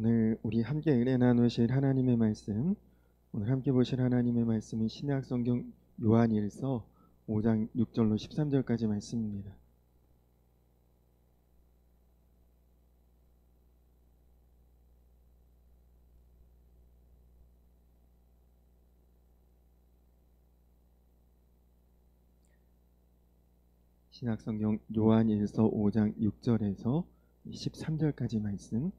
오늘 우리 함께 은혜 나누실 하나님의 말씀, 오늘 함께 보실 하나님의 말씀은 신약 성경 요한일서 5장 6절로 13절까지 말씀입니다. 신약 성경 요한일서 5장 6절에서 13절까지 말씀.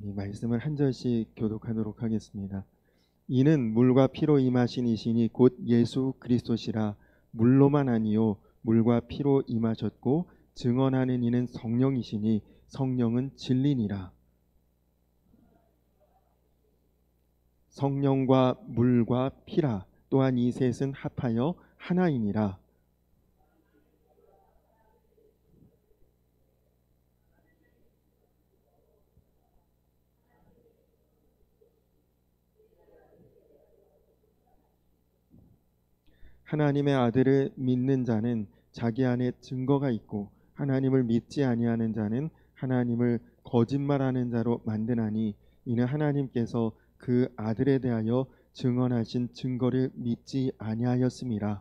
이 말씀을 한 절씩 교독하도록 하겠습니다. 이는 물과 피로 임하신 이시니 곧 예수 그리스도시라. 물로만 아니요 물과 피로 임하셨고 증언하는 이는 성령이시니 성령은 진리니라. 성령과 물과 피라. 또한 이 셋은 합하여 하나이니라. 하나님의 아들을 믿는 자는 자기 안에 증거가 있고 하나님을 믿지 아니하는 자는 하나님을 거짓말하는 자로 만드나니 이는 하나님께서 그 아들에 대하여 증언하신 증거를 믿지 아니하였음이라.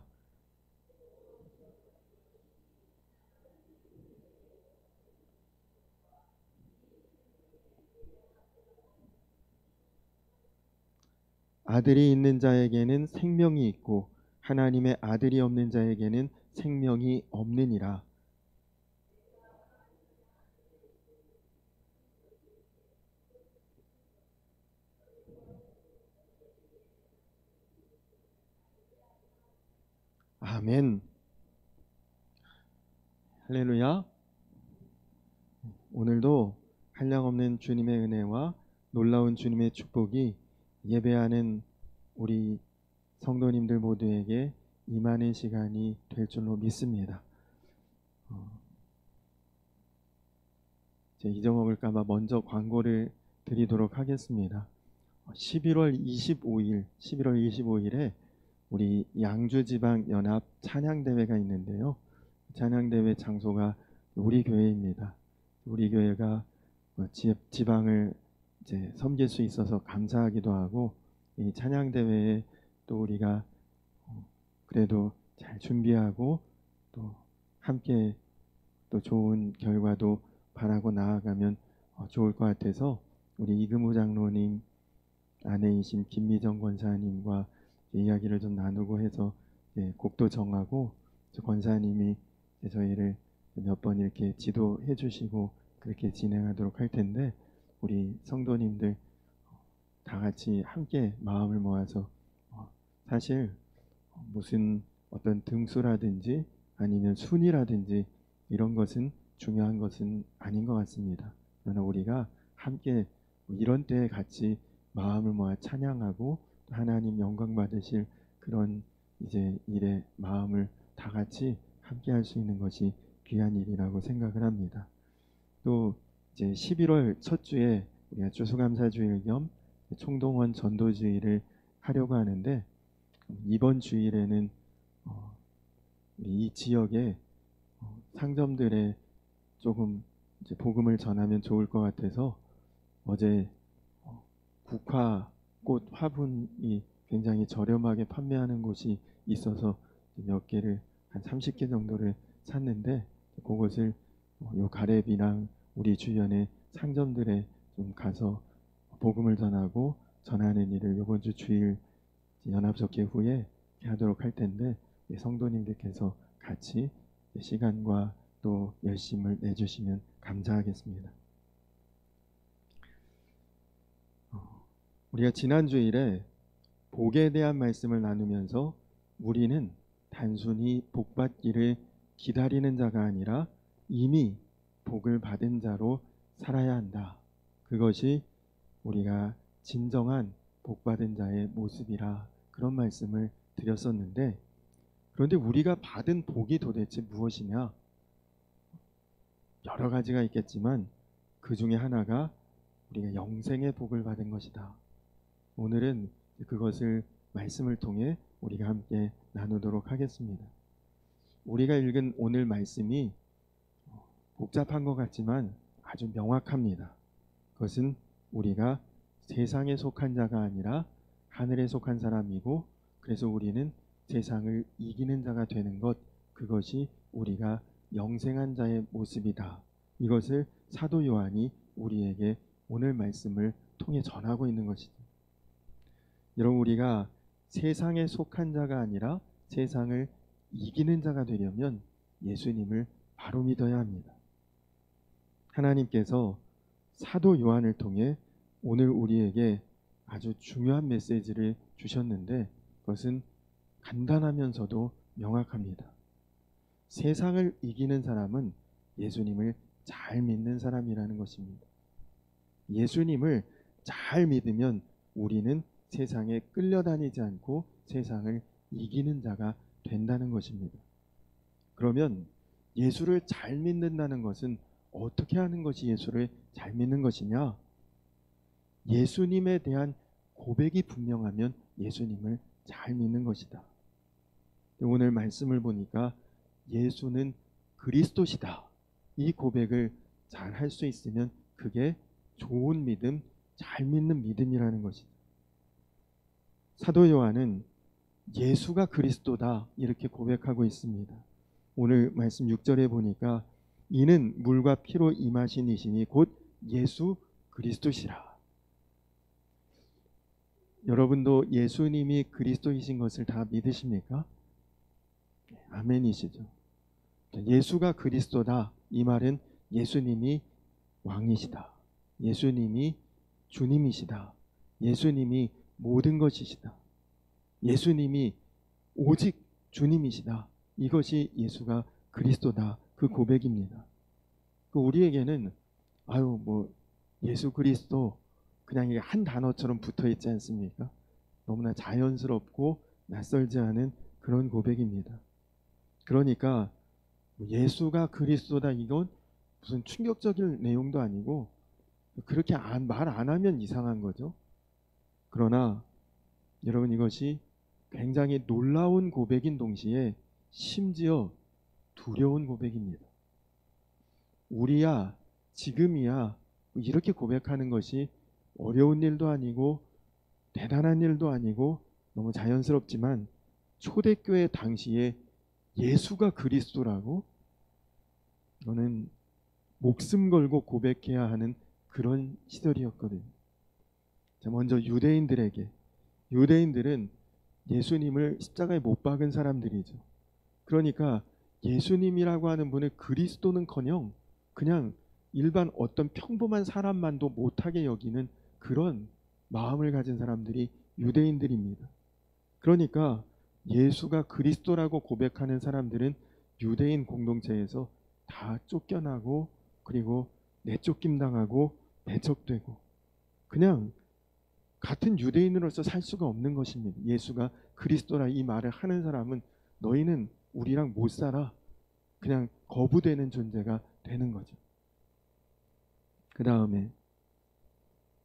아들이 있는 자에게는 생명이 있고 하나님의 아들이 없는 자에게는 생명이 없느니라. 아멘. 할렐루야. 오늘도 한량없는 주님의 은혜와 놀라운 주님의 축복이 예배하는 우리 성도님들 모두에게 임하는 시간이 될 줄로 믿습니다. 잊어먹을까봐 먼저 광고를 드리도록 하겠습니다. 11월 25일에 우리 양주지방연합 찬양대회가 있는데요. 찬양대회 장소가 우리 교회입니다. 우리 교회가 지방을 이제 섬길 수 있어서 감사하기도 하고, 이 찬양대회에 또 우리가 그래도 잘 준비하고 또 함께 또 좋은 결과도 바라고 나아가면 좋을 것 같아서 우리 이금우 장로님 아내이신 김미정 권사님과 이야기를 좀 나누고 해서 곡도 정하고 권사님이 저희를 몇 번 이렇게 지도해 주시고 그렇게 진행하도록 할 텐데, 우리 성도님들 다 같이 함께 마음을 모아서 사실 무슨 어떤 등수라든지 아니면 순위라든지 이런 것은 중요한 것은 아닌 것 같습니다. 그러나 우리가 함께 이런 때에 같이 마음을 모아 찬양하고 하나님 영광 받으실 그런 이제 일에 마음을 다 같이 함께 할 수 있는 것이 귀한 일이라고 생각을 합니다. 또 이제 11월 첫 주에 우리가 추수감사주일 겸 총동원 전도주일을 하려고 하는데, 이번 주일에는 이 지역에 상점들에 조금 이제 복음을 전하면 좋을 것 같아서 어제 국화꽃 화분이 굉장히 저렴하게 판매하는 곳이 있어서 몇 개를 한 30개 정도를 샀는데, 그것을 요 가래비랑 우리 주변의 상점들에 좀 가서 복음을 전하고 전하는 일을 이번 주 주일 연합석회 후에 하도록 할 텐데, 성도님들께서 같이 시간과 또 열심을 내주시면 감사하겠습니다. 우리가 지난 주일에 복에 대한 말씀을 나누면서 우리는 단순히 복받기를 기다리는 자가 아니라 이미 복을 받은 자로 살아야 한다. 그것이 우리가 진정한 복받은 자의 모습이라, 그런 말씀을 드렸었는데, 그런데 우리가 받은 복이 도대체 무엇이냐? 여러 가지가 있겠지만 그 중에 하나가 우리가 영생의 복을 받은 것이다. 오늘은 그것을 말씀을 통해 우리가 함께 나누도록 하겠습니다. 우리가 읽은 오늘 말씀이 복잡한 것 같지만 아주 명확합니다. 그것은 우리가 세상에 속한 자가 아니라 하늘에 속한 사람이고, 그래서 우리는 세상을 이기는 자가 되는 것, 그것이 우리가 영생한 자의 모습이다. 이것을 사도 요한이 우리에게 오늘 말씀을 통해 전하고 있는 것이죠. 여러분, 우리가 세상에 속한 자가 아니라 세상을 이기는 자가 되려면 예수님을 바로 믿어야 합니다. 하나님께서 사도 요한을 통해 오늘 우리에게 아주 중요한 메시지를 주셨는데, 그것은 간단하면서도 명확합니다. 세상을 이기는 사람은 예수님을 잘 믿는 사람이라는 것입니다. 예수님을 잘 믿으면 우리는 세상에 끌려다니지 않고 세상을 이기는 자가 된다는 것입니다. 그러면 예수를 잘 믿는다는 것은 어떻게 하는 것이 예수를 잘 믿는 것이냐? 예수님에 대한 고백이 분명하면 예수님을 잘 믿는 것이다. 오늘 말씀을 보니까 예수는 그리스도시다, 이 고백을 잘 할 수 있으면 그게 좋은 믿음, 잘 믿는 믿음이라는 것이다. 사도 요한은 예수가 그리스도다 이렇게 고백하고 있습니다. 오늘 말씀 6절에 보니까 이는 물과 피로 임하신 이시니 곧 예수 그리스도시라. 여러분도 예수님이 그리스도이신 것을 다 믿으십니까? 아멘이시죠. 예수가 그리스도다, 이 말은 예수님이 왕이시다, 예수님이 주님이시다, 예수님이 모든 것이시다, 예수님이 오직 주님이시다, 이것이 예수가 그리스도다, 그 고백입니다. 우리에게는 예수 그리스도 그냥 이게 한 단어처럼 붙어 있지 않습니까? 너무나 자연스럽고 낯설지 않은 그런 고백입니다. 그러니까 예수가 그리스도다, 이건 무슨 충격적인 내용도 아니고 그렇게 말 안 하면 이상한 거죠. 그러나 여러분, 이것이 굉장히 놀라운 고백인 동시에 심지어 두려운 고백입니다. 우리야 지금이야 이렇게 고백하는 것이 어려운 일도 아니고 대단한 일도 아니고 너무 자연스럽지만, 초대교회 당시에 예수가 그리스도라고, 이거는 목숨 걸고 고백해야 하는 그런 시절이었거든요. 먼저 유대인들은 예수님을 십자가에 못 박은 사람들이죠. 그러니까 예수님이라고 하는 분을 그리스도는커녕 그냥 일반 어떤 평범한 사람만도 못하게 여기는 그런 마음을 가진 사람들이 유대인들입니다. 그러니까 예수가 그리스도라고 고백하는 사람들은 유대인 공동체에서 다 쫓겨나고, 그리고 내쫓김 당하고 배척되고, 그냥 같은 유대인으로서 살 수가 없는 것입니다. 예수가 그리스도라 이 말을 하는 사람은 너희는 우리랑 못 살아, 그냥 거부되는 존재가 되는 거죠. 그 다음에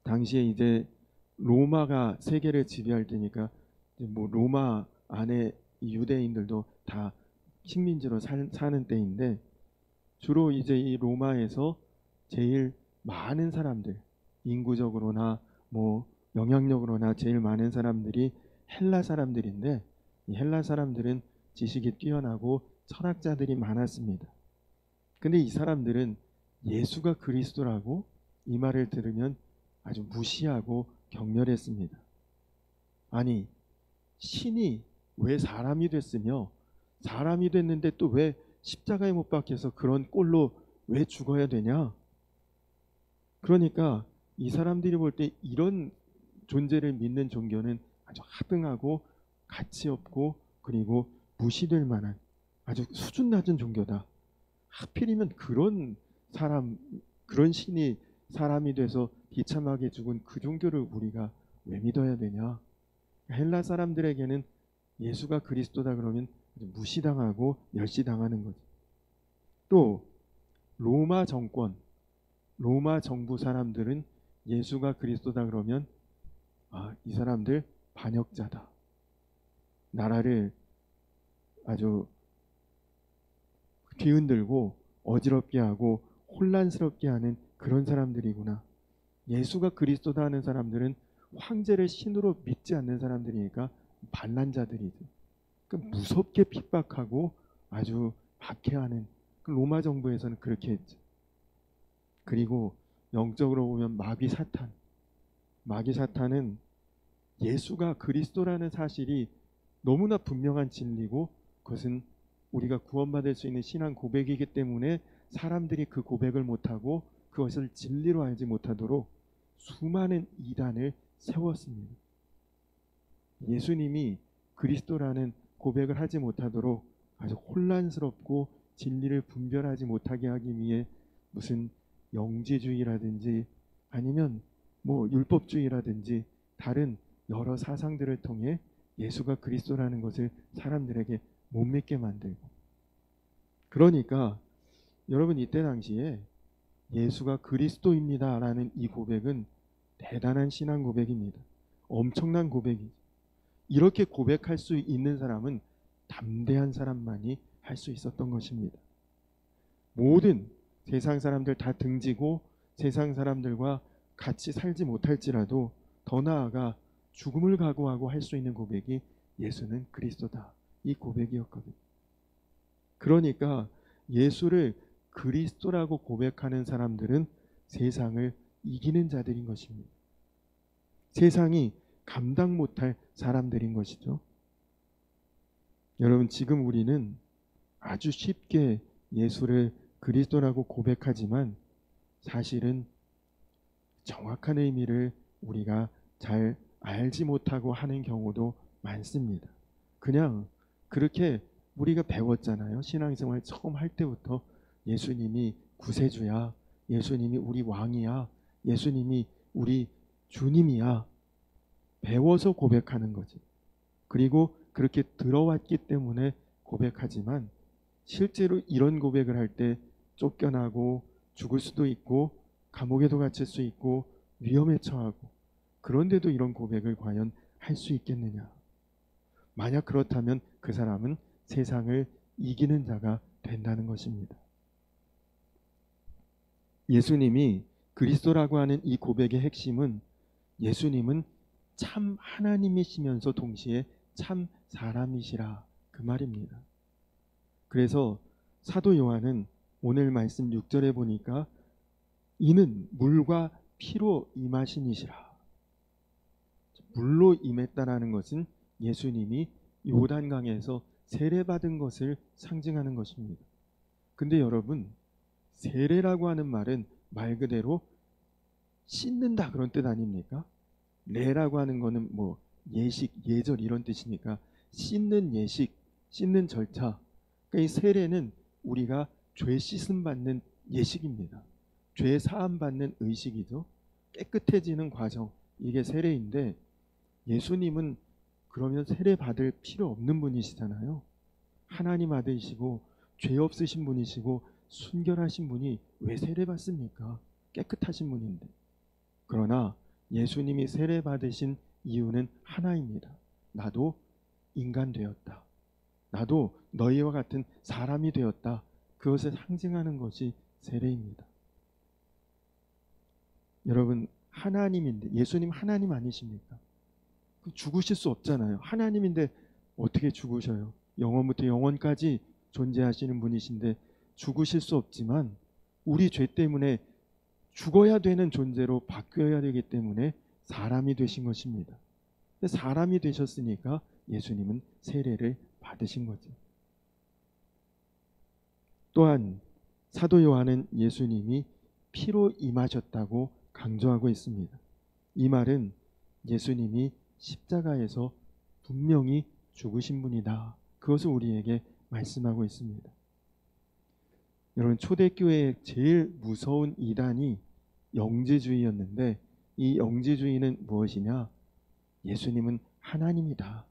당시에 이제 로마가 세계를 지배할 때니까 로마 안에 이 유대인들도 다 식민지로 사는 때인데, 주로 이제 이 로마에서 제일 많은 사람들, 인구적으로나 영향력으로나 제일 많은 사람들이 헬라 사람들인데, 이 헬라 사람들은 지식이 뛰어나고 철학자들이 많았습니다. 근데 이 사람들은 예수가 그리스도라고 이 말을 들으면 아주 무시하고 경멸했습니다. 아니, 신이 왜 사람이 됐으며, 사람이 됐는데 또 왜 십자가에 못 박혀서 그런 꼴로 왜 죽어야 되냐? 그러니까 이 사람들이 볼 때 이런 존재를 믿는 종교는 아주 하등하고 가치 없고 그리고 무시될 만한 아주 수준 낮은 종교다. 하필이면 그런 신이 사람이 돼서 비참하게 죽은 그 종교를 우리가 왜 믿어야 되냐? 헬라 사람들에게는 예수가 그리스도다 그러면 무시당하고 멸시당하는 거죠. 또 로마 정부 사람들은 예수가 그리스도다 그러면 이 사람들 반역자다, 나라를 아주 뒤흔들고 어지럽게 하고 혼란스럽게 하는 그런 사람들이구나. 예수가 그리스도다 하는 사람들은 황제를 신으로 믿지 않는 사람들이니까 반란자들이죠. 그러니까 무섭게 핍박하고 아주 박해하는, 그 로마 정부에서는 그렇게 했죠. 그리고 영적으로 보면 마귀 사탄은 예수가 그리스도라는 사실이 너무나 분명한 진리고, 그것은 우리가 구원받을 수 있는 신앙 고백이기 때문에 사람들이 그 고백을 못하고 그것을 진리로 알지 못하도록 수많은 이단을 세웠습니다. 예수님이 그리스도라는 고백을 하지 못하도록 아주 혼란스럽고 진리를 분별하지 못하게 하기 위해 무슨 영지주의라든지 아니면 뭐 율법주의라든지 다른 여러 사상들을 통해 예수가 그리스도라는 것을 사람들에게 못 믿게 만들고, 그러니까 여러분 이때 당시에 예수가 그리스도입니다라는 이 고백은 대단한 신앙 고백입니다. 엄청난 고백이죠. 이렇게 고백할 수 있는 사람은 담대한 사람만이 할 수 있었던 것입니다. 모든 세상 사람들 다 등지고 세상 사람들과 같이 살지 못할지라도 더 나아가 죽음을 각오하고 할 수 있는 고백이 예수는 그리스도다, 이 고백이었거든요. 그러니까 예수를 그리스도라고 고백하는 사람들은 세상을 이기는 자들인 것입니다. 세상이 감당 못할 사람들인 것이죠. 여러분, 지금 우리는 아주 쉽게 예수를 그리스도라고 고백하지만 사실은 정확한 의미를 우리가 잘 알지 못하고 하는 경우도 많습니다. 그냥 그렇게 우리가 배웠잖아요. 신앙생활 처음 할 때부터 예수님이 구세주야, 예수님이 우리 왕이야, 예수님이 우리 주님이야. 배워서 고백하는 거지. 그리고 그렇게 들어왔기 때문에 고백하지만 실제로 이런 고백을 할 때 쫓겨나고 죽을 수도 있고 감옥에도 갇힐 수 있고 위험에 처하고, 그런데도 이런 고백을 과연 할 수 있겠느냐. 만약 그렇다면 그 사람은 세상을 이기는 자가 된다는 것입니다. 예수님이 그리스도라고 하는 이 고백의 핵심은 예수님은 참 하나님이시면서 동시에 참 사람이시라, 그 말입니다. 그래서 사도 요한은 오늘 말씀 6절에 보니까 이는 물과 피로 임하신 이시라. 물로 임했다라는 것은 예수님이 요단강에서 세례받은 것을 상징하는 것입니다. 근데 여러분, 세례라고 하는 말은 말 그대로 씻는다 그런 뜻 아닙니까? 레라고 하는 거는 뭐 예식, 예절 이런 뜻이니까 씻는 예식, 씻는 절차. 그러니까 이 세례는 우리가 죄 씻음 받는 예식입니다. 죄 사함 받는 의식이죠. 깨끗해지는 과정, 이게 세례인데 예수님은 그러면 세례 받을 필요 없는 분이시잖아요. 하나님 아들이시고 죄 없으신 분이시고 순결하신 분이 왜 세례 받습니까? 깨끗하신 분인데. 그러나 예수님이 세례 받으신 이유는 하나입니다. 나도 인간 되었다. 나도 너희와 같은 사람이 되었다. 그것을 상징하는 것이 세례입니다. 여러분, 하나님인데, 예수님 하나님 아니십니까? 죽으실 수 없잖아요. 하나님인데 어떻게 죽으셔요? 영원부터 영원까지 존재하시는 분이신데 죽으실 수 없지만 우리 죄 때문에 죽어야 되는 존재로 바뀌어야 되기 때문에 사람이 되신 것입니다. 사람이 되셨으니까 예수님은 세례를 받으신 거죠. 또한 사도 요한은 예수님이 피로 임하셨다고 강조하고 있습니다. 이 말은 예수님이 십자가에서 분명히 죽으신 분이다, 그것을 우리에게 말씀하고 있습니다. 여러분, 초대교회의 제일 무서운 이단이 영지주의였는데 이 영지주의는 무엇이냐? 예수님은 하나님이다.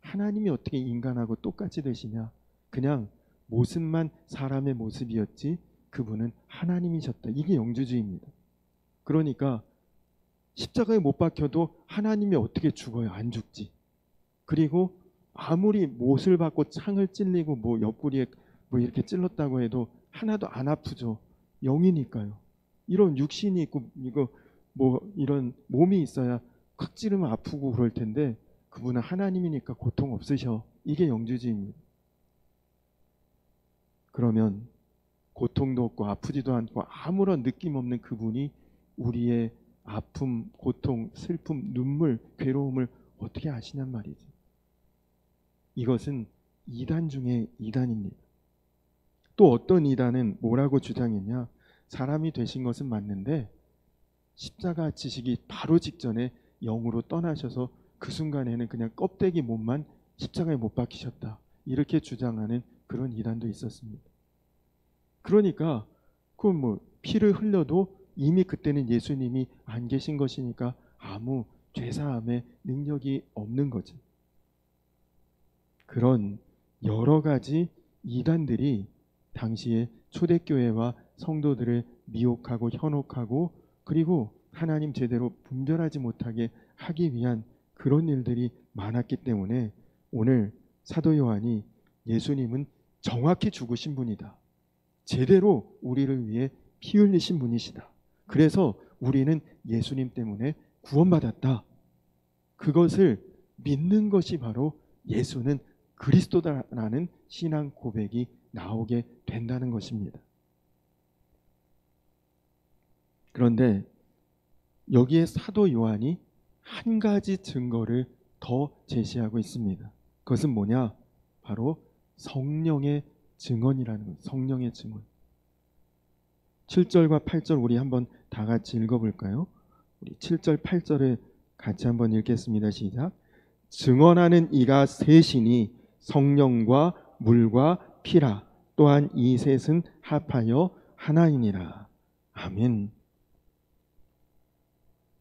하나님이 어떻게 인간하고 똑같이 되시냐? 그냥 모습만 사람의 모습이었지 그분은 하나님이셨다. 이게 영지주의입니다. 그러니까 십자가에 못 박혀도 하나님이 어떻게 죽어요? 안 죽지. 그리고 아무리 못을 받고 창을 찔리고 뭐 옆구리에 뭐 이렇게 찔렀다고 해도 하나도 안 아프죠. 영이니까요. 이런 육신이 있고 이거 뭐 이런 몸이 있어야 콱 찌르면 아프고 그럴 텐데 그분은 하나님이니까 고통 없으셔. 이게 영주주의입니다. 그러면 고통도 없고 아프지도 않고 아무런 느낌 없는 그분이 우리의 아픔, 고통, 슬픔, 눈물, 괴로움을 어떻게 아시냔 말이지. 이것은 이단 중에 이단입니다. 또 어떤 이단은 뭐라고 주장했냐? 사람이 되신 것은 맞는데 십자가 지시기 바로 직전에 영으로 떠나셔서 그 순간에는 그냥 껍데기 몸만 십자가에 못 박히셨다. 이렇게 주장하는 그런 이단도 있었습니다. 그러니까 그건 뭐 피를 흘려도 이미 그때는 예수님이 안 계신 것이니까 아무 죄사함의 능력이 없는 거죠. 그런 여러 가지 이단들이 당시에 초대교회와 성도들을 미혹하고 현혹하고 그리고 하나님 제대로 분별하지 못하게 하기 위한 그런 일들이 많았기 때문에 오늘 사도 요한이 예수님은 정확히 죽으신 분이다. 제대로 우리를 위해 피 흘리신 분이시다. 그래서 우리는 예수님 때문에 구원받았다. 그것을 믿는 것이 바로 예수는 그리스도다라는 신앙 고백이 나오게 된다는 것입니다. 그런데 여기에 사도 요한이 한 가지 증거를 더 제시하고 있습니다. 그것은 뭐냐? 바로 성령의 증언이라는 거예요. 성령의 증언. 7절과 8절 우리 한번 다 같이 읽어볼까요? 우리 7절 8절을 같이 한번 읽겠습니다. 시작. 증언하는 이가 셋이니 성령과 물과 피라. 또한 이 셋은 합하여 하나이니라. 아멘.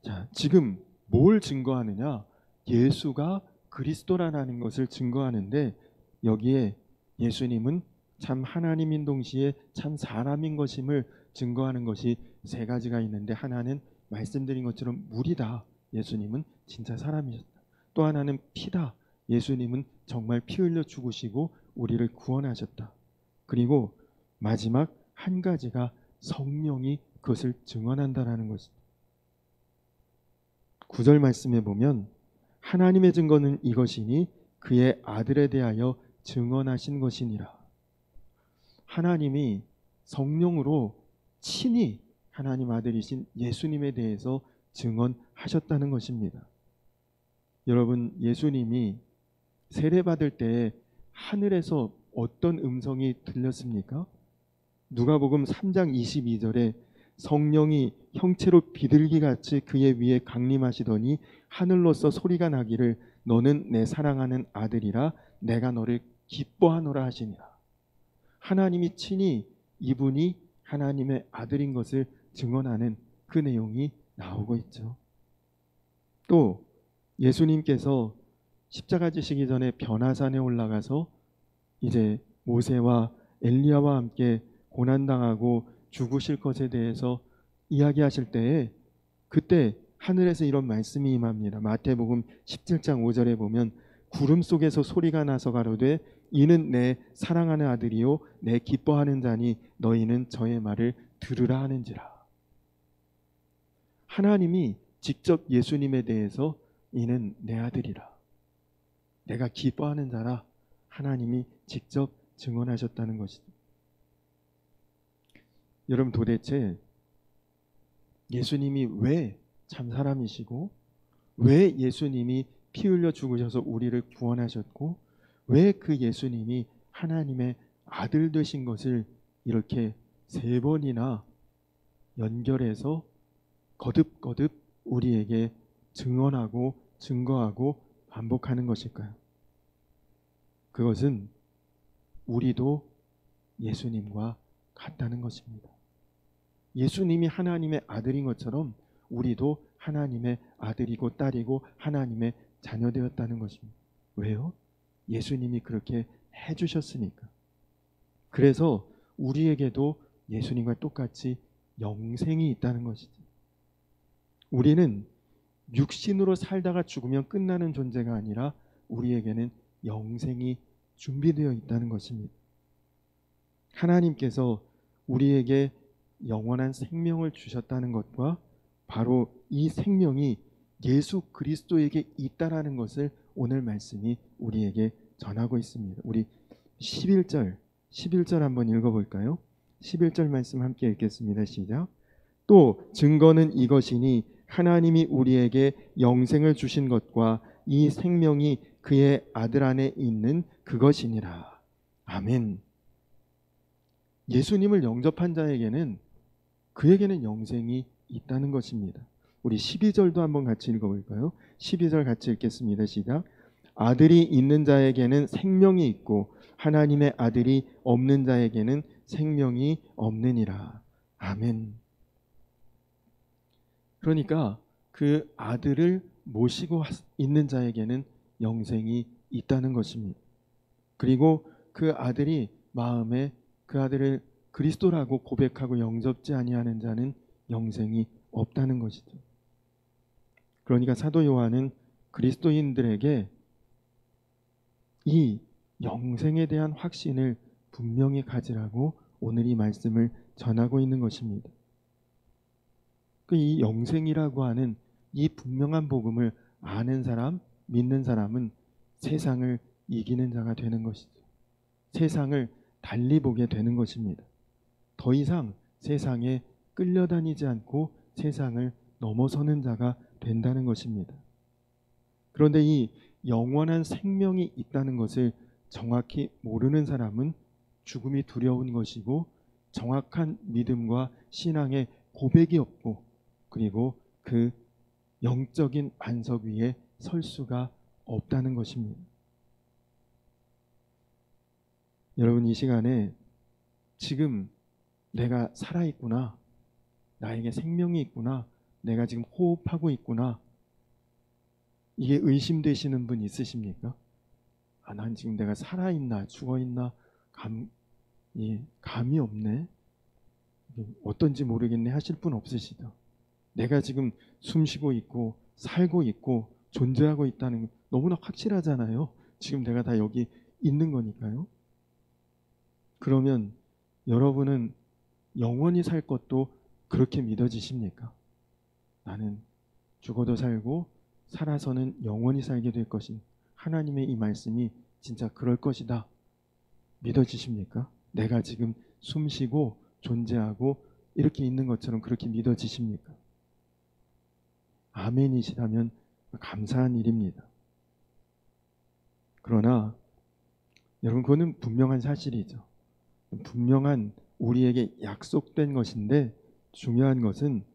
자, 지금 뭘 증거하느냐? 예수가 그리스도라는 것을 증거하는데 여기에 예수님은 참 하나님인 동시에 참 사람인 것임을 증거하는 것이 세 가지가 있는데 하나는 말씀드린 것처럼 물이다. 예수님은 진짜 사람이셨다. 또 하나는 피다. 예수님은 정말 피 흘려 죽으시고 우리를 구원하셨다. 그리고 마지막 한 가지가 성령이 그것을 증언한다라는 것입니다. 9절 말씀에 보면 하나님의 증거는 이것이니 그의 아들에 대하여 증언하신 것이니라. 하나님이 성령으로 친히 하나님 아들이신 예수님에 대해서 증언하셨다는 것입니다. 여러분, 예수님이 세례받을 때 하늘에서 어떤 음성이 들렸습니까? 누가복음 3장 22절에 성령이 형체로 비둘기같이 그의 위에 강림하시더니 하늘로서 소리가 나기를 너는 내 사랑하는 아들이라 내가 너를 기뻐하노라 하시니라. 하나님이 친히 이분이 하나님의 아들인 것을 증언하는 그 내용이 나오고 있죠. 또 예수님께서 십자가 지시기 전에 변화산에 올라가서 이제 모세와 엘리야와 함께 고난당하고 죽으실 것에 대해서 이야기하실 때에 그때 하늘에서 이런 말씀이 임합니다. 마태복음 17장 5절에 보면 구름 속에서 소리가 나서 가로되 이는 내 사랑하는 아들이요 내 기뻐하는 자니 너희는 저의 말을 들으라 하는지라. 하나님이 직접 예수님에 대해서 이는 내 아들이라 내가 기뻐하는 자라 하나님이 직접 증언하셨다는 것이죠. 여러분, 도대체 예수님이 왜 참 사람이시고 왜 예수님이 피 흘려 죽으셔서 우리를 구원하셨고 왜 그 예수님이 하나님의 아들 되신 것을 이렇게 세 번이나 연결해서 거듭거듭 우리에게 증언하고 증거하고 반복하는 것일까요? 그것은 우리도 예수님과 같다는 것입니다. 예수님이 하나님의 아들인 것처럼 우리도 하나님의 아들이고 딸이고 하나님의 자녀되었다는 것입니다. 왜요? 예수님이 그렇게 해주셨으니까. 그래서 우리에게도 예수님과 똑같이 영생이 있다는 것이지. 우리는 육신으로 살다가 죽으면 끝나는 존재가 아니라 우리에게는 영생이 준비되어 있다는 것입니다. 하나님께서 우리에게 영원한 생명을 주셨다는 것과 바로 이 생명이 예수 그리스도에게 있다라는 것을 오늘 말씀이 우리에게 전하고 있습니다. 우리 11절 한번 읽어볼까요? 11절 말씀 함께 읽겠습니다. 시작. 또 증거는 이것이니 하나님이 우리에게 영생을 주신 것과 이 생명이 그의 아들 안에 있는 그것이니라. 아멘. 예수님을 영접한 자에게는 그에게는 영생이 있다는 것입니다. 우리 12절도 한번 같이 읽어볼까요? 12절 같이 읽겠습니다. 시작. 아들이 있는 자에게는 생명이 있고 하나님의 아들이 없는 자에게는 생명이 없느니라. 아멘. 그러니까 그 아들을 모시고 있는 자에게는 영생이 있다는 것입니다. 그리고 그 아들이 마음에 그 아들을 그리스도라고 고백하고 영접지 아니하는 자는 영생이 없다는 것이죠. 그러니까 사도 요한은 그리스도인들에게 이 영생에 대한 확신을 분명히 가지라고 오늘 이 말씀을 전하고 있는 것입니다. 이 영생이라고 하는 이 분명한 복음을 아는 사람, 믿는 사람은 세상을 이기는 자가 되는 것이죠. 세상을 달리 보게 되는 것입니다. 더 이상 세상에 끌려다니지 않고 세상을 넘어서는 자가 된다는 것입니다. 그런데 이 영원한 생명이 있다는 것을 정확히 모르는 사람은 죽음이 두려운 것이고 정확한 믿음과 신앙의 고백이 없고 그리고 그 영적인 반석 위에 설 수가 없다는 것입니다. 여러분, 이 시간에 지금 내가 살아있구나, 나에게 생명이 있구나, 내가 지금 호흡하고 있구나, 이게 의심되시는 분 있으십니까? 난 지금 내가 살아있나 죽어있나 감이 없네, 어떤지 모르겠네 하실 분 없으시죠? 내가 지금 숨쉬고 있고 살고 있고 존재하고 있다는 거 너무나 확실하잖아요. 지금 내가 다 여기 있는 거니까요. 그러면 여러분은 영원히 살 것도 그렇게 믿어지십니까? 나는 죽어도 살고 살아서는 영원히 살게 될 것인 하나님의 이 말씀이 진짜 그럴 것이다 믿어지십니까? 내가 지금 숨쉬고 존재하고 이렇게 있는 것처럼 그렇게 믿어지십니까? 아멘이시라면 감사한 일입니다. 그러나 여러분, 그거는 분명한 사실이죠. 분명한 우리에게 약속된 것인데 중요한 것은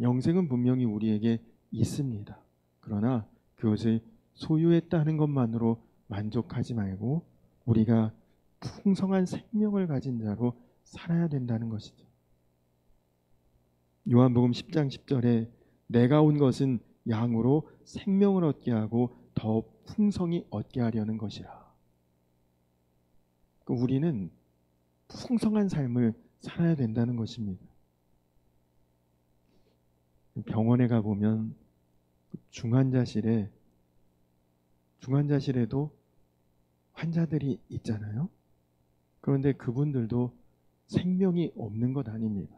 영생은 분명히 우리에게 있습니다. 그러나 그것을 소유했다는 것만으로 만족하지 말고 우리가 풍성한 생명을 가진 자로 살아야 된다는 것이죠. 요한복음 10장 10절에 내가 온 것은 양으로 생명을 얻게 하고 더 풍성히 얻게 하려는 것이라. 우리는 풍성한 삶을 살아야 된다는 것입니다. 병원에 가보면 중환자실에도 환자들이 있잖아요. 그런데 그분들도 생명이 없는 것 아닙니다.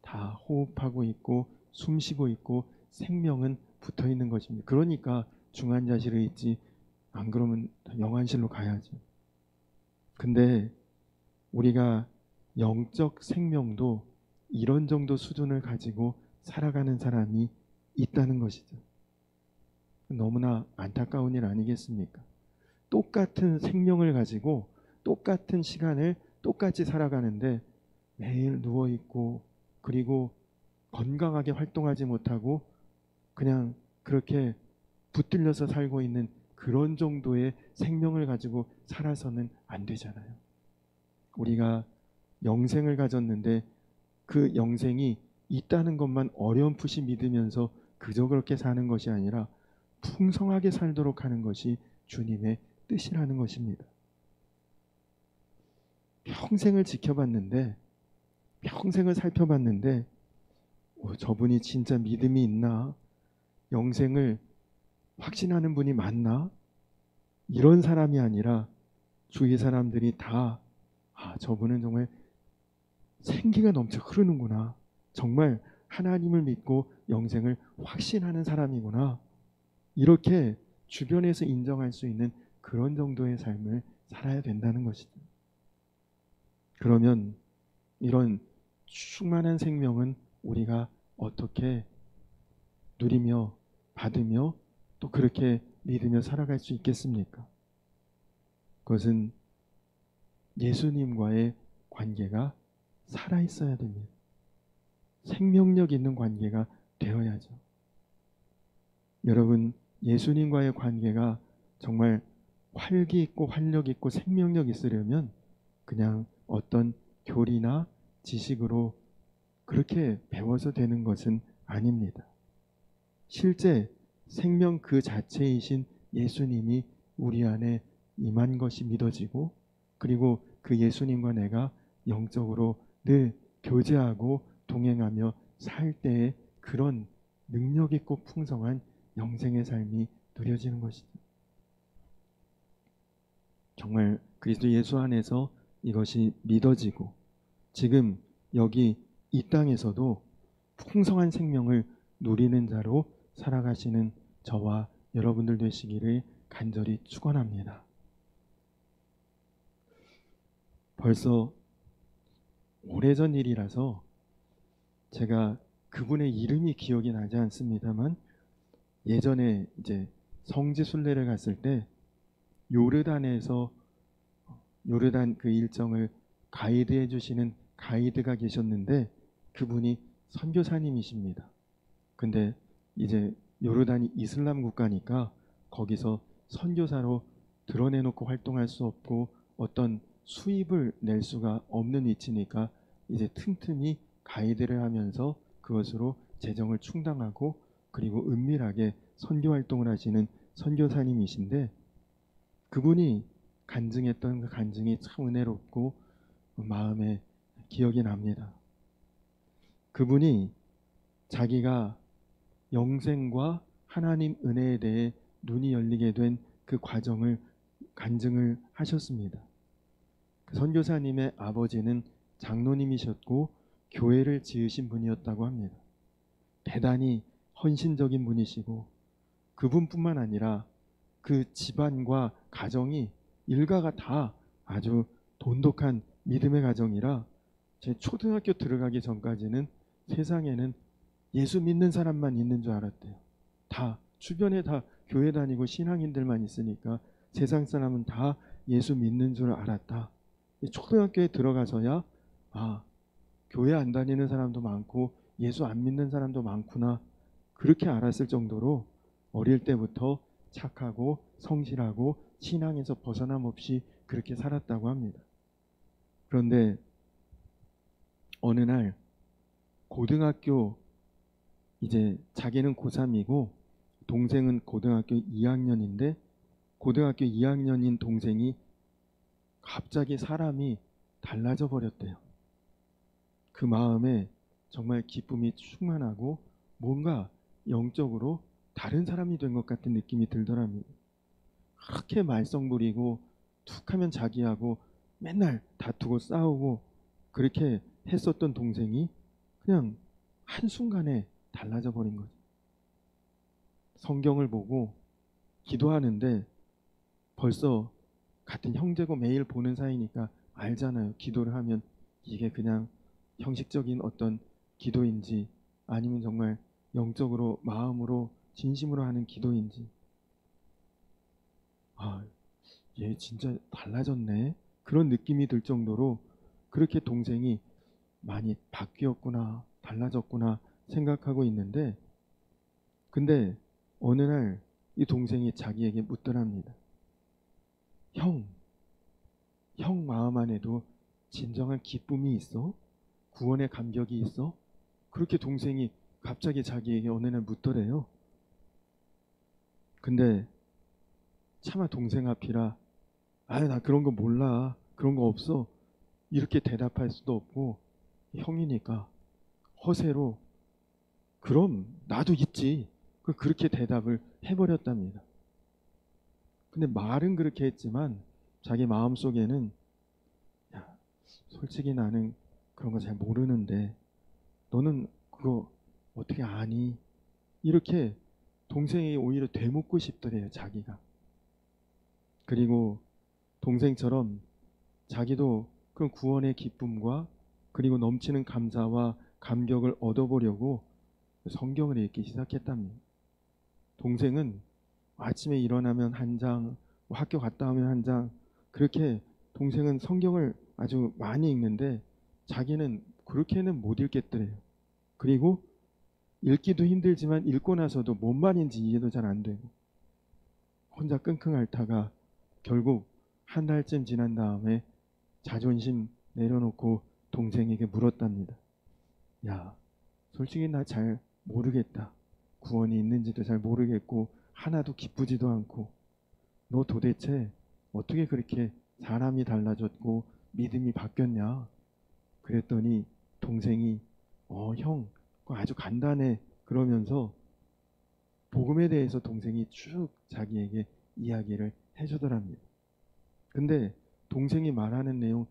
다 호흡하고 있고 숨쉬고 있고 생명은 붙어 있는 것입니다. 그러니까 중환자실에 있지, 안 그러면 영안실로 가야죠. 근데 우리가 영적 생명도 이런 정도 수준을 가지고 살아가는 사람이 있다는 것이죠. 너무나 안타까운 일 아니겠습니까? 똑같은 생명을 가지고 똑같은 시간을 똑같이 살아가는데 매일 누워있고 그리고 건강하게 활동하지 못하고 그냥 그렇게 붙들려서 살고 있는 그런 정도의 생명을 가지고 살아서는 안 되잖아요. 우리가 영생을 가졌는데 그 영생이 있다는 것만 어렴풋이 믿으면서 그저 그렇게 사는 것이 아니라 풍성하게 살도록 하는 것이 주님의 뜻이라는 것입니다. 평생을 지켜봤는데, 평생을 살펴봤는데 저분이 진짜 믿음이 있나? 영생을 확신하는 분이 맞나? 이런 사람이 아니라 주위 사람들이 다 저분은 정말 생기가 넘쳐 흐르는구나. 정말 하나님을 믿고 영생을 확신하는 사람이구나. 이렇게 주변에서 인정할 수 있는 그런 정도의 삶을 살아야 된다는 것이죠. 그러면 이런 충만한 생명은 우리가 어떻게 누리며 받으며 또 그렇게 믿으며 살아갈 수 있겠습니까? 그것은 예수님과의 관계가 살아있어야 됩니다. 생명력 있는 관계가 되어야죠. 여러분, 예수님과의 관계가 정말 활기 있고 활력 있고 생명력 있으려면 그냥 어떤 교리나 지식으로 그렇게 배워서 되는 것은 아닙니다. 실제 생명 그 자체이신 예수님이 우리 안에 임한 것이 믿어지고, 그리고 그 예수님과 내가 영적으로 늘 교제하고 동행하며 살 때의 그런 능력 있고 풍성한 영생의 삶이 누려지는 것이죠. 정말 그리스도 예수 안에서 이것이 믿어지고 지금 여기 이 땅에서도 풍성한 생명을 누리는 자로 살아가시는 저와 여러분들 되시기를 간절히 축원합니다. 벌써 오래전 일이라서 제가 그분의 이름이 기억이 나지 않습니다만, 예전에 이제 성지 순례를 갔을 때 요르단에서 요르단 그 일정을 가이드해 주시는 가이드가 계셨는데 그분이 선교사님이십니다. 근데 이제 요르단이 이슬람 국가니까 거기서 선교사로 드러내놓고 활동할 수 없고 어떤 수입을 낼 수가 없는 위치니까 이제 틈틈이 가이드를 하면서 그것으로 재정을 충당하고 그리고 은밀하게 선교 활동을 하시는 선교사님이신데, 그분이 간증했던 그 간증이 참 은혜롭고 마음에 기억이 납니다. 그분이 자기가 영생과 하나님 은혜에 대해 눈이 열리게 된 그 과정을 간증을 하셨습니다. 그 선교사님의 아버지는 장로님이셨고 교회를 지으신 분이었다고 합니다. 대단히 헌신적인 분이시고 그분뿐만 아니라 그 집안과 가정이 일가가 다 아주 돈독한 믿음의 가정이라 제 초등학교 들어가기 전까지는 세상에는 예수 믿는 사람만 있는 줄 알았대요. 다 주변에 다 교회 다니고 신앙인들만 있으니까 세상 사람은 다 예수 믿는 줄 알았다. 초등학교에 들어가서야 교회 안 다니는 사람도 많고 예수 안 믿는 사람도 많구나, 그렇게 알았을 정도로 어릴 때부터 착하고 성실하고 신앙에서 벗어남 없이 그렇게 살았다고 합니다. 그런데 어느 날 고등학교, 이제 자기는 고3이고 동생은 고등학교 2학년인데 고등학교 2학년인 동생이 갑자기 사람이 달라져 버렸대요. 그 마음에 정말 기쁨이 충만하고 뭔가 영적으로 다른 사람이 된 것 같은 느낌이 들더랍니다. 그렇게 말썽 부리고 툭하면 자기하고 맨날 다투고 싸우고 그렇게 했었던 동생이 그냥 한순간에 달라져 버린 거죠. 성경을 보고 기도하는데 벌써 같은 형제고 매일 보는 사이니까 알잖아요. 기도를 하면 이게 그냥 형식적인 어떤 기도인지 아니면 정말 영적으로 마음으로 진심으로 하는 기도인지. 얘 진짜 달라졌네, 그런 느낌이 들 정도로 그렇게 동생이 많이 바뀌었구나, 달라졌구나 생각하고 있는데, 근데 어느 날 이 동생이 자기에게 묻더랍니다. 형 마음 안에도 진정한 기쁨이 있어? 구원의 감격이 있어? 그렇게 동생이 갑자기 자기에게 어느 날 묻더래요. 근데 차마 동생 앞이라 나 그런 거 몰라, 그런 거 없어, 이렇게 대답할 수도 없고 형이니까 허세로 그럼 나도 있지, 그렇게 대답을 해버렸답니다. 근데 말은 그렇게 했지만 자기 마음속에는 야, 솔직히 나는 그런 거 잘 모르는데 너는 그거 어떻게 아니? 이렇게 동생에게 오히려 되묻고 싶더래요, 자기가. 그리고 동생처럼 자기도 그런 구원의 기쁨과 그리고 넘치는 감사와 감격을 얻어보려고 성경을 읽기 시작했답니다. 동생은 아침에 일어나면 한 장, 학교 갔다 오면 한 장, 그렇게 동생은 성경을 아주 많이 읽는데 자기는 그렇게는 못 읽겠더래요. 그리고 읽기도 힘들지만 읽고 나서도 뭔 말인지 이해도 잘 안 되고 혼자 끙끙 앓다가 결국 한 달쯤 지난 다음에 자존심 내려놓고 동생에게 물었답니다. 야, 솔직히 나 잘 모르겠다. 구원이 있는지도 잘 모르겠고 하나도 기쁘지도 않고 너 도대체 어떻게 그렇게 사람이 달라졌고 믿음이 바뀌었냐? 그랬더니 동생이 형, 그거 아주 간단해. 그러면서 복음에 대해서 동생이 쭉 자기에게 이야기를 해주더랍니다. 근데 동생이 말하는 내용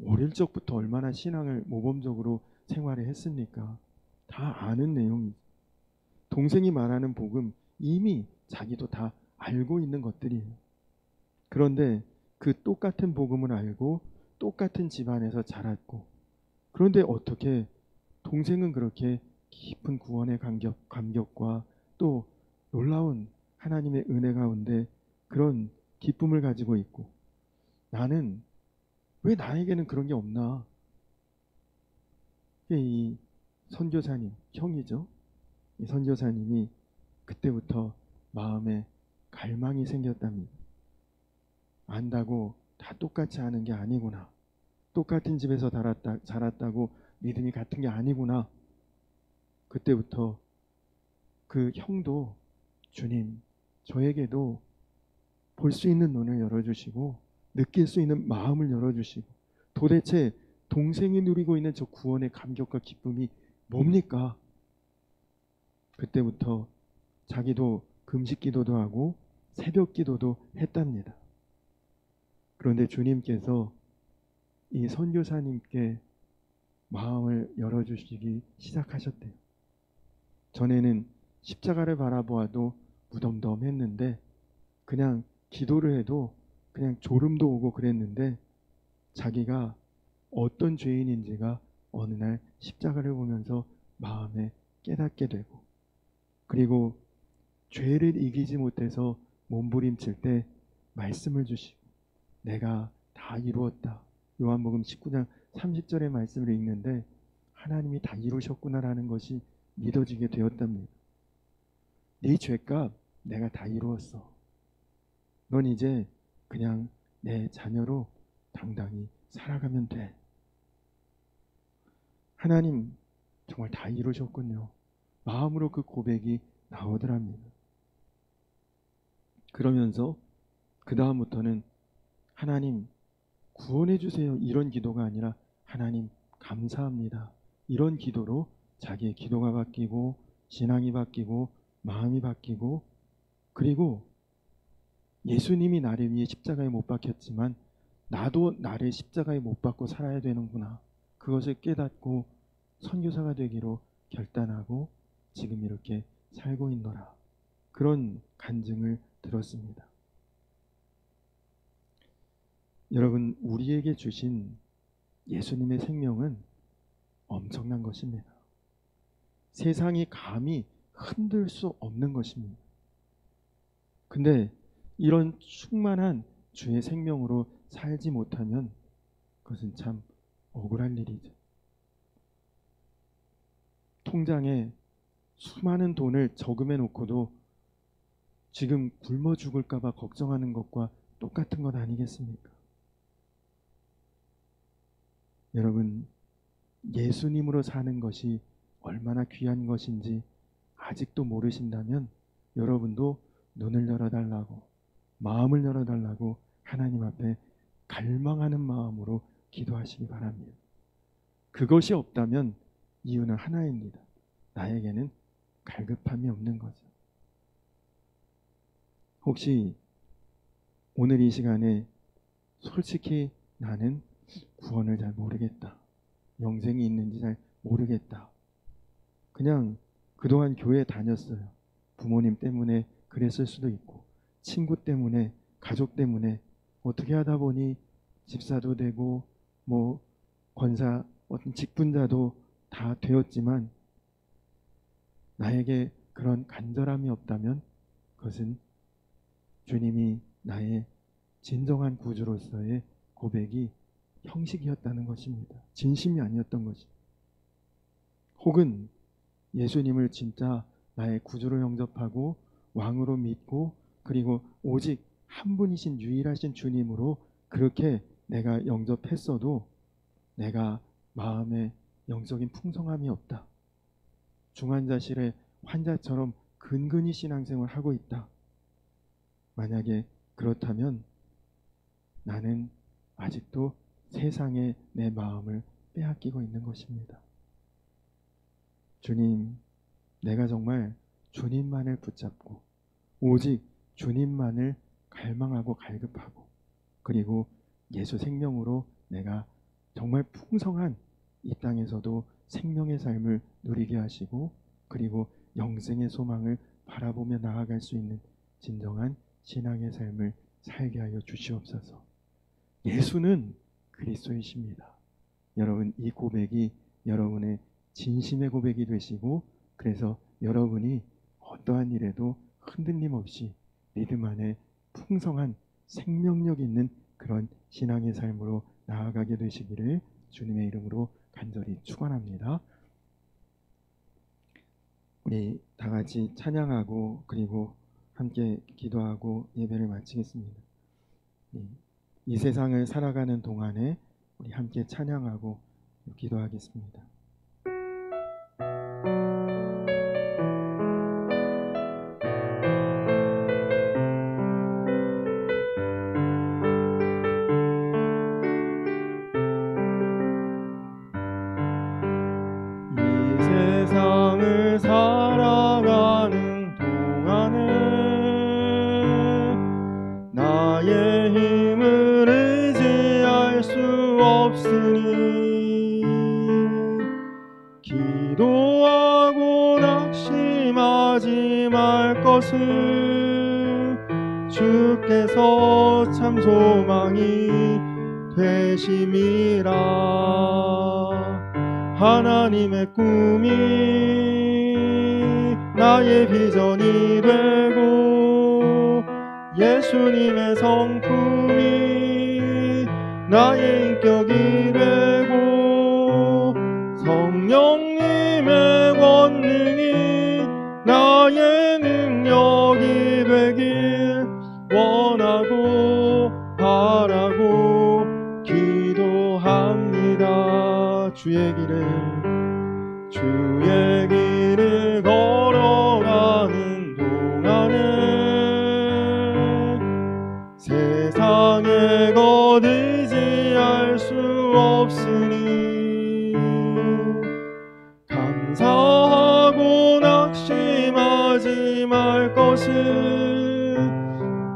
어릴 적부터 얼마나 신앙을 모범적으로 생활을 했습니까? 다 아는 내용이죠. 동생이 말하는 복음 이미 자기도 다 알고 있는 것들이에요. 그런데 그 똑같은 복음을 알고 똑같은 집안에서 자랐고 그런데 어떻게 동생은 그렇게 깊은 구원의 감격과 또 놀라운 하나님의 은혜 가운데 그런 기쁨을 가지고 있고 나는 왜 나에게는 그런 게 없나? 이 선교사님, 형이죠. 이 선교사님이 그때부터 마음에 갈망이 생겼답니다. 안다고 다 똑같이 하는 게 아니구나. 똑같은 집에서 자랐다고 믿음이 같은 게 아니구나. 그때부터 그 형도 주님, 저에게도 볼 수 있는 눈을 열어주시고 느낄 수 있는 마음을 열어주시고 도대체 동생이 누리고 있는 저 구원의 감격과 기쁨이 뭡니까? 그때부터 자기도 금식 기도도 하고 새벽 기도도 했답니다. 그런데 주님께서 이 선교사님께 마음을 열어주시기 시작하셨대요. 전에는 십자가를 바라보아도 무덤덤했는데 그냥 기도를 해도 그냥 졸음도 오고 그랬는데 자기가 어떤 죄인인지가 어느 날 십자가를 보면서 마음에 깨닫게 되고 그리고 죄를 이기지 못해서 몸부림칠 때 말씀을 주시고 내가 다 이루었다. 요한복음 19장 30절의 말씀을 읽는데 하나님이 다 이루셨구나라는 것이 믿어지게 되었답니다. 네 죄값 내가 다 이루었어. 넌 이제 그냥 내 자녀로 당당히 살아가면 돼. 하나님 정말 다 이루셨군요. 마음으로 그 고백이 나오더랍니다. 그러면서 그 다음부터는 하나님 구원해 주세요 이런 기도가 아니라 하나님 감사합니다 이런 기도로 자기의 기도가 바뀌고 신앙이 바뀌고 마음이 바뀌고 그리고 예수님이 나를 위해 십자가에 못 박혔지만 나도 나를 십자가에 못 박고 살아야 되는구나 그것을 깨닫고 선교사가 되기로 결단하고 지금 이렇게 살고 있노라 그런 간증을 들었습니다. 여러분 우리에게 주신 예수님의 생명은 엄청난 것입니다. 세상이 감히 흔들 수 없는 것입니다. 근데 이런 충만한 주의 생명으로 살지 못하면 그것은 참 억울할 일이죠. 통장에 수많은 돈을 저금해 놓고도 지금 굶어 죽을까 봐 걱정하는 것과 똑같은 것 아니겠습니까? 여러분 예수님으로 사는 것이 얼마나 귀한 것인지 아직도 모르신다면 여러분도 눈을 열어달라고 마음을 열어달라고 하나님 앞에 갈망하는 마음으로 기도하시기 바랍니다. 그것이 없다면 이유는 하나입니다. 나에게는 갈급함이 없는 거죠. 혹시 오늘 이 시간에 솔직히 나는 구원을 잘 모르겠다. 영생이 있는지 잘 모르겠다. 그냥 그동안 교회 다녔어요. 부모님 때문에 그랬을 수도 있고, 친구 때문에, 가족 때문에 어떻게 하다 보니 집사도 되고 뭐 권사, 어떤 직분자도 다 되었지만 나에게 그런 간절함이 없다면 그것은 주님이 나의 진정한 구주로서의 고백이 형식이었다는 것입니다. 진심이 아니었던 것이. 혹은 예수님을 진짜 나의 구주로 영접하고 왕으로 믿고 그리고 오직 한 분이신 유일하신 주님으로 그렇게 내가 영접했어도 내가 마음에 영적인 풍성함이 없다. 중환자실의 환자처럼 근근히 신앙생활을 하고 있다. 만약에 그렇다면 나는 아직도 세상에 내 마음을 빼앗기고 있는 것입니다. 주님, 내가 정말 주님만을 붙잡고 오직 주님만을 갈망하고 갈급하고 그리고 예수 생명으로 내가 정말 풍성한 이 땅에서도 생명의 삶을 누리게 하시고 그리고 영생의 소망을 바라보며 나아갈 수 있는 진정한 신앙의 삶을 살게 하여 주시옵소서. 예수는 그리스도이십니다. 여러분, 이 고백이 여러분의 진심의 고백이 되시고 그래서 여러분이 어떠한 일에도 흔들림 없이 믿음 안에 풍성한 생명력 있는 그런 신앙의 삶으로 나아가게 되시기를 주님의 이름으로 간절히 축원합니다. 우리 다 같이 찬양하고 그리고 함께 기도하고 예배를 마치겠습니다. 이 세상을 살아가는 동안에 우리 함께 찬양하고 기도하겠습니다. 이 세상을 살아가는 동안에 나의 힘을 의지할 수 없으니 기도하고 낙심하지 말 것을 주께서 참 소망이 되심이라. 하나님의 꿈이 나의 비전이 되고 예수님의 성품이 나의 인격이 되고 성령님의 권능이 나의 능력이 되길 원하고 바라고 기도합니다. 주의 길을 걸어가는 동안에 세상의 것 의지할 수 없으니 감사하고 낙심하지 말 것을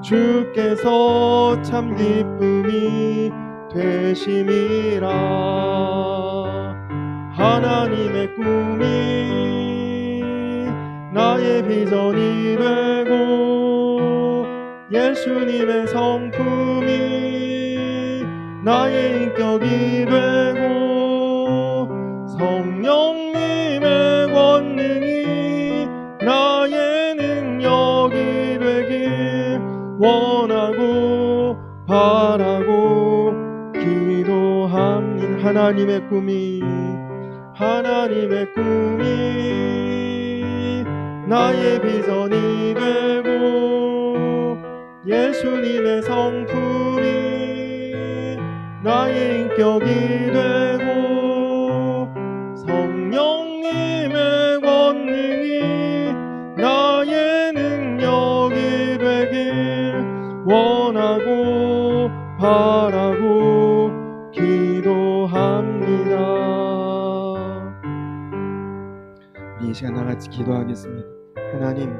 주께서 참 기쁨이 되심이라. 하나님의 꿈이 나의 비전이 되고 예수님의 성품이 나의 인격이 되고 성령님의 권능이 나의 능력이 되길 원하고 바라고 기도합니다. 하나님의 꿈이 나의 비전이 되고 예수님의 성품이 나의 인격이 되고 성령님의 권능이 나의 능력이 되길 원하고 바라고 기도합니다. 이 시간 나같이 기도하겠습니다. 하나님,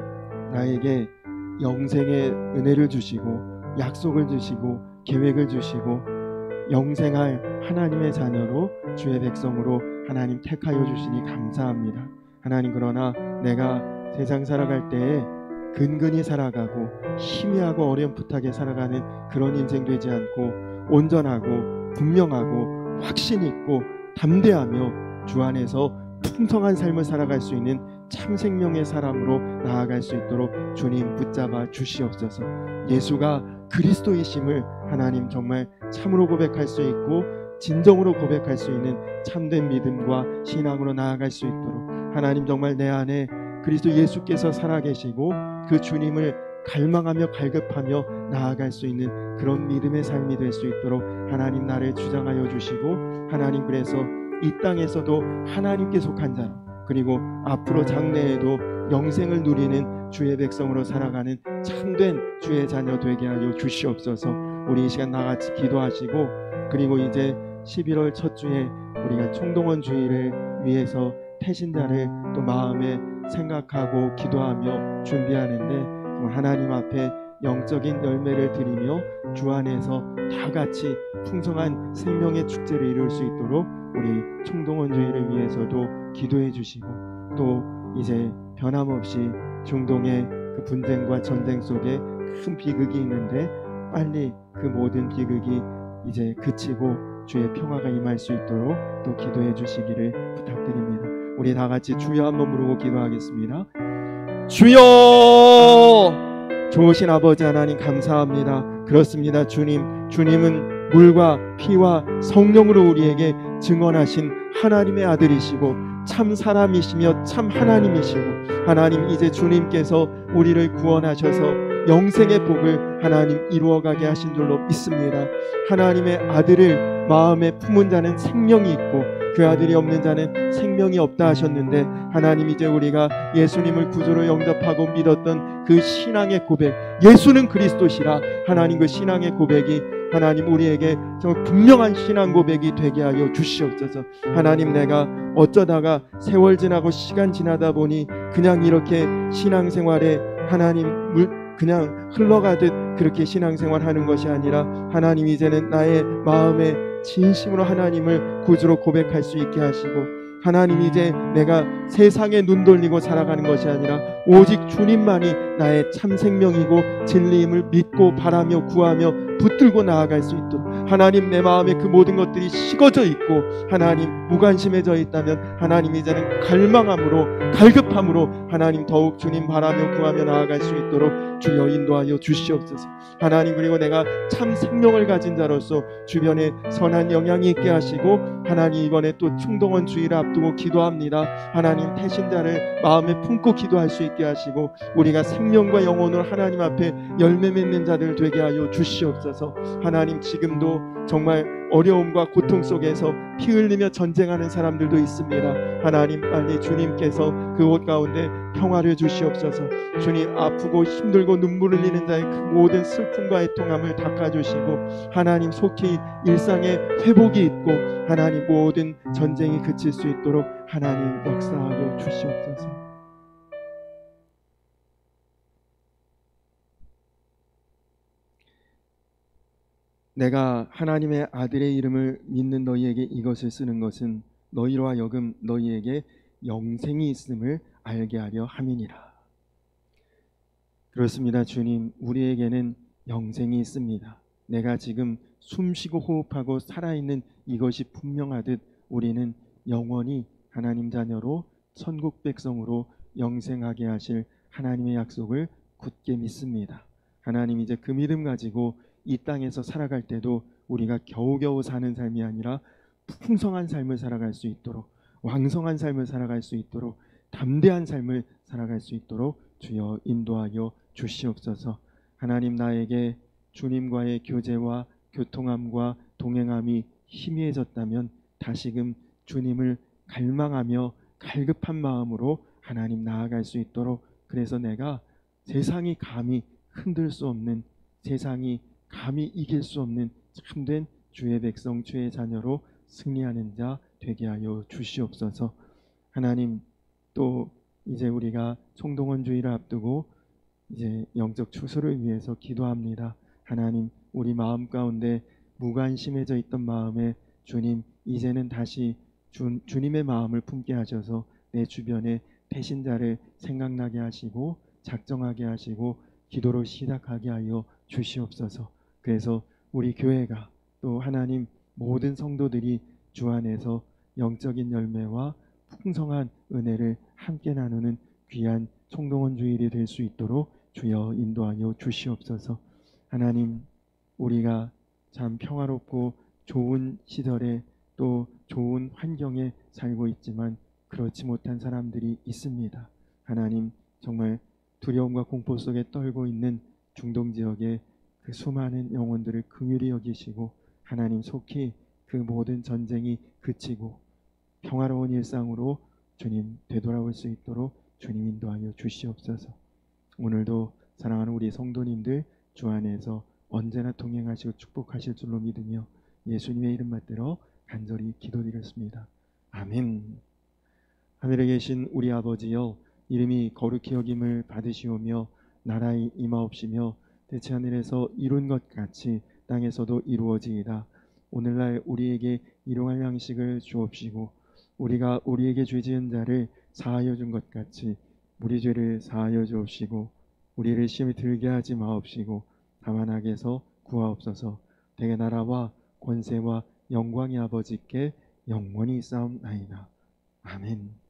나에게 영생의 은혜를 주시고 약속을 주시고 계획을 주시고 영생할 하나님의 자녀로 주의 백성으로 하나님 택하여 주시니 감사합니다. 하나님, 그러나 내가 세상 살아갈 때에 근근히 살아가고 희미하고 어렴풋하게 살아가는 그런 인생 되지 않고 온전하고 분명하고 확신 있고 담대하며 주 안에서 풍성한 삶을 살아갈 수 있는 참 생명의 사람으로 나아갈 수 있도록 주님 붙잡아 주시옵소서. 예수가 그리스도이심을 하나님 정말 참으로 고백할 수 있고 진정으로 고백할 수 있는 참된 믿음과 신앙으로 나아갈 수 있도록 하나님 정말 내 안에 그리스도 예수께서 살아계시고 그 주님을 갈망하며 갈급하며 나아갈 수 있는 그런 믿음의 삶이 될 수 있도록 하나님 나를 주장하여 주시고 하나님, 그래서 이 땅에서도 하나님께 속한 자로 그리고 앞으로 장래에도 영생을 누리는 주의 백성으로 살아가는 참된 주의 자녀 되게 하여 주시옵소서. 우리 이 시간 나같이 기도하시고 그리고 이제 11월 첫 주에 우리가 총동원 주일을 위해서 태신자를 또 마음에 생각하고 기도하며 준비하는데 하나님 앞에 영적인 열매를 드리며 주 안에서 다 같이 풍성한 생명의 축제를 이룰 수 있도록 우리 총동원 주일을 위해서도 기도해 주시고 또 이제 변함없이 중동의 그 분쟁과 전쟁 속에 큰 비극이 있는데 빨리 그 모든 비극이 이제 그치고 주의 평화가 임할 수 있도록 또 기도해 주시기를 부탁드립니다. 우리 다 같이 주여 한번 부르고 기도하겠습니다. 주여! 좋으신 아버지 하나님 감사합니다. 그렇습니다. 주님은 물과 피와 성령으로 우리에게 증언하신 하나님의 아들이시고 참 사람이시며 참 하나님이시고 하나님, 이제 주님께서 우리를 구원하셔서 영생의 복을 하나님 이루어가게 하신 줄로 믿습니다. 하나님의 아들을 마음에 품은 자는 생명이 있고 그 아들이 없는 자는 생명이 없다 하셨는데 하나님, 이제 우리가 예수님을 구주로 영접하고 믿었던 그 신앙의 고백, 예수는 그리스도시라 하나님, 그 신앙의 고백이 하나님 우리에게 정말 분명한 신앙 고백이 되게 하여 주시옵소서. 하나님, 내가 어쩌다가 세월 지나고 시간 지나다 보니 그냥 이렇게 신앙생활에 하나님 그냥 흘러가듯 그렇게 신앙생활하는 것이 아니라 하나님, 이제는 나의 마음에 진심으로 하나님을 구주로 고백할 수 있게 하시고 하나님, 이제 내가 세상에 눈 돌리고 살아가는 것이 아니라 오직 주님만이 나의 참 생명이고 진리임을 믿고 바라며 구하며 붙들고 나아갈 수 있도록 하나님, 내 마음에 그 모든 것들이 식어져 있고 하나님 무관심해져 있다면 하나님, 이제는 갈망함으로 갈급함으로 하나님 더욱 주님 바라며 구하며 나아갈 수 있도록 주여 인도하여 주시옵소서. 하나님, 그리고 내가 참 생명을 가진 자로서 주변에 선한 영향이 있게 하시고 하나님, 이번에 또 충동원 주일을 앞두고 기도합니다. 하나님, 태신자를 마음에 품고 기도할 수 있게 하시고 우리가 생명과 영혼을 하나님 앞에 열매 맺는 자들 되게 하여 주시옵소서. 하나님, 지금도 정말 어려움과 고통 속에서 피 흘리며 전쟁하는 사람들도 있습니다. 하나님, 빨리 주님께서 그곳 가운데 평화를 주시옵소서. 주님, 아프고 힘들고 눈물 흘리는 자의 그 모든 슬픔과 애통함을 닦아주시고 하나님, 속히 일상의 회복이 있고 하나님 모든 전쟁이 그칠 수 있도록 하나님 역사하여 주시옵소서. 내가 하나님의 아들의 이름을 믿는 너희에게 이것을 쓰는 것은 너희로 하여금 너희에게 영생이 있음을 알게 하려 함이니라. 그렇습니다. 주님, 우리에게는 영생이 있습니다. 내가 지금 숨쉬고 호흡하고 살아있는 이것이 분명하듯 우리는 영원히 하나님 자녀로 천국 백성으로 영생하게 하실 하나님의 약속을 굳게 믿습니다. 하나님, 이제 그 믿음 가지고 이 땅에서 살아갈 때도 우리가 겨우겨우 사는 삶이 아니라 풍성한 삶을 살아갈 수 있도록, 왕성한 삶을 살아갈 수 있도록, 담대한 삶을 살아갈 수 있도록 주여 인도하여 주시옵소서. 하나님, 나에게 주님과의 교제와 교통함과 동행함이 희미해졌다면 다시금 주님을 갈망하며 갈급한 마음으로 하나님 나아갈 수 있도록, 그래서 내가 세상이 감히 흔들 수 없는, 세상이 감히 이길 수 없는 참된 주의 백성, 주의 자녀로 승리하는 자 되게 하여 주시옵소서. 하나님, 또 이제 우리가 총동원 주일을 앞두고 이제 영적 추수를 위해서 기도합니다. 하나님, 우리 마음 가운데 무관심해져 있던 마음에 주님 이제는 다시 주님의 마음을 품게 하셔서 내 주변에 배신자를 생각나게 하시고 작정하게 하시고 기도로 시작하게 하여 주시옵소서. 그래서 우리 교회가 또 하나님 모든 성도들이 주 안에서 영적인 열매와 풍성한 은혜를 함께 나누는 귀한 총동원 주일이 될 수 있도록 주여 인도하여 주시옵소서. 하나님, 우리가 참 평화롭고 좋은 시절에 또 좋은 환경에 살고 있지만 그렇지 못한 사람들이 있습니다. 하나님, 정말 두려움과 공포 속에 떨고 있는 중동 지역의 그 수많은 영혼들을 긍휼히 여기시고 하나님 속히 그 모든 전쟁이 그치고 평화로운 일상으로 주님 되돌아올 수 있도록 주님 인도하여 주시옵소서. 오늘도 사랑하는 우리 성도님들 주 안에서 언제나 동행하시고 축복하실 줄로 믿으며 예수님의 이름 받들어 간절히 기도드렸습니다. 아멘. 하늘에 계신 우리 아버지여, 이름이 거룩히 여김을 받으시오며 나라의 임하옵시며 대체 하늘에서 이룬 것 같이 땅에서도 이루어지이다. 오늘날 우리에게 일용할 양식을 주옵시고 우리가 우리에게 죄 지은 자를 사하여 준 것 같이 우리 죄를 사하여 주옵시고 우리를 시험에 들게 하지 마옵시고 다만 악에서 구하옵소서. 대개 나라와 권세와 영광이 아버지께 영원히 싸움나이다. 아멘.